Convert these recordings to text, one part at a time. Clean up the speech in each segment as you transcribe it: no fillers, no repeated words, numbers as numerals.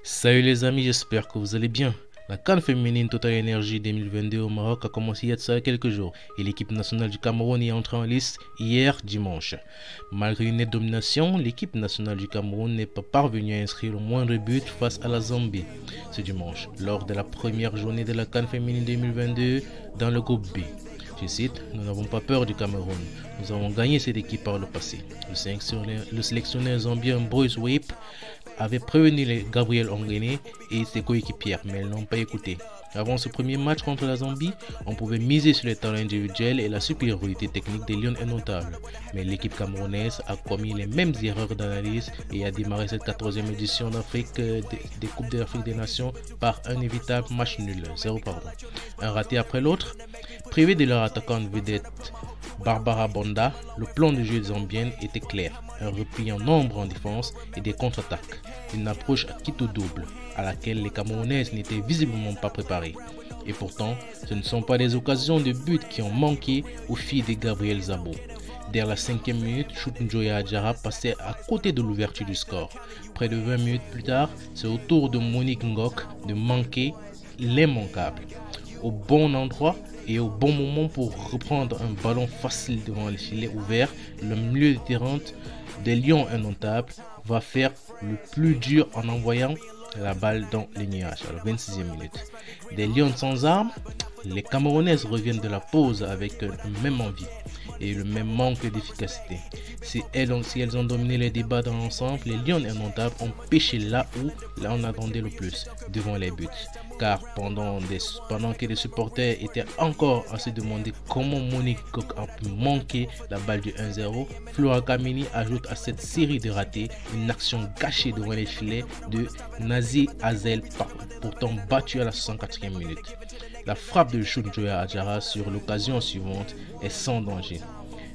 Salut les amis, j'espère que vous allez bien. La CAN féminine Total Energy 2022 au Maroc a commencé il y a de ça quelques jours et l'équipe nationale du Cameroun est entrée en liste hier dimanche. Malgré une nette domination, l'équipe nationale du Cameroun n'est pas parvenue à inscrire le moindre but face à la Zambie ce dimanche lors de la première journée de la CAN féminine 2022 dans le groupe B. Je cite, nous n'avons pas peur du Cameroun, nous avons gagné cette équipe par le passé. Le sélectionneur zambien Bruce Whip avait prévenu les Gabriel Ongene et ses coéquipières, mais elles n'ont pas écouté. Avant ce premier match contre la Zambie, on pouvait miser sur les talents individuels et la supériorité technique des Lions est notable. Mais l'équipe camerounaise a commis les mêmes erreurs d'analyse et a démarré cette 14e édition d'Afrique des Coupes d'Afrique des Nations par un évitable match nul, 0 pardon. Un raté après l'autre. Privé de leur attaquante vedette Barbara Bonda, le plan de jeu zambienne était clair. Un repli en nombre en défense et des contre-attaques. Une approche à quitte au double, à laquelle les Camerounaises n'étaient visiblement pas préparées. Et pourtant, ce ne sont pas des occasions de but qui ont manqué aux filles de Gabriel Zabo. Dès la 5e minute, Choup-Njoya Adjara passait à côté de l'ouverture du score. Près de 20 minutes plus tard, c'est au tour de Monique Ngok de manquer l'immanquable. Au bon endroit et au bon moment pour reprendre un ballon facile devant le filet ouvert, le milieu de terrain des Lions indomptables va faire le plus dur en envoyant la balle dans les nuages à la 26e minute. Des Lions sans armes, les Camerounaises reviennent de la pause avec la même envie et le même manque d'efficacité. Si elles ont dominé les débats dans l'ensemble, les Lions indomptables ont pêché là où on attendait le plus, devant les buts. Car pendant que les supporters étaient encore à se demander comment Monique Ngok a pu manquer la balle du 1-0, Flora Kamini ajoute à cette série de ratés une action gâchée devant les filets de Nazi Hazel, pourtant battu à la 64e minute. La frappe de Choup-Njoya Adjara sur l'occasion suivante est sans danger.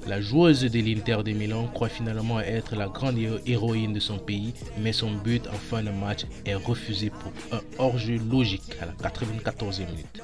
La joueuse de l'Inter de Milan croit finalement être la grande héroïne de son pays, mais son but en fin de match est refusé pour un hors-jeu logique à la 94e minute.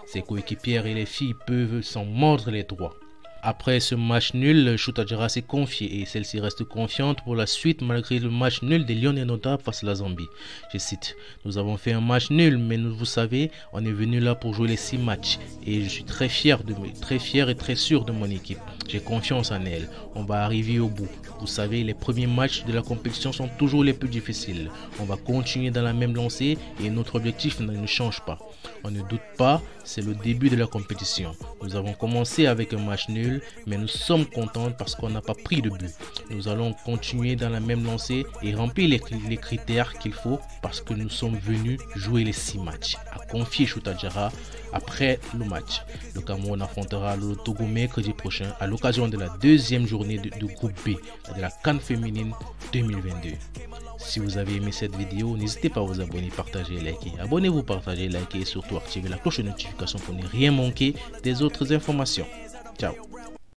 Ses coéquipières et les filles peuvent s'en mordre les doigts. Après ce match nul, Choup-Njoya Adjara s'est confiée et celle-ci reste confiante pour la suite malgré le match nul des Lions indomptables face à la Zambie. Je cite, nous avons fait un match nul, mais vous savez, on est venu là pour jouer les 6 matchs et je suis très fier et très sûr de mon équipe. J'ai confiance en elle, on va arriver au bout. Vous savez, les premiers matchs de la compétition sont toujours les plus difficiles. On va continuer dans la même lancée et notre objectif ne change pas. On ne doute pas, c'est le début de la compétition. Nous avons commencé avec un match nul, mais nous sommes contents parce qu'on n'a pas pris de but. Nous allons continuer dans la même lancée et remplir les critères qu'il faut parce que nous sommes venus jouer les 6 matchs, a confié Choup-Njoya Adjara après le match. Le Cameroun affrontera le Togo mercredi prochain à l'occasion de la 2e journée de groupe B de la CAN féminine 2022. Si vous avez aimé cette vidéo, n'hésitez pas à vous abonner, partager et liker. Abonnez-vous, partagez, likez et surtout activez la cloche de notification pour ne rien manquer des autres informations. Ciao.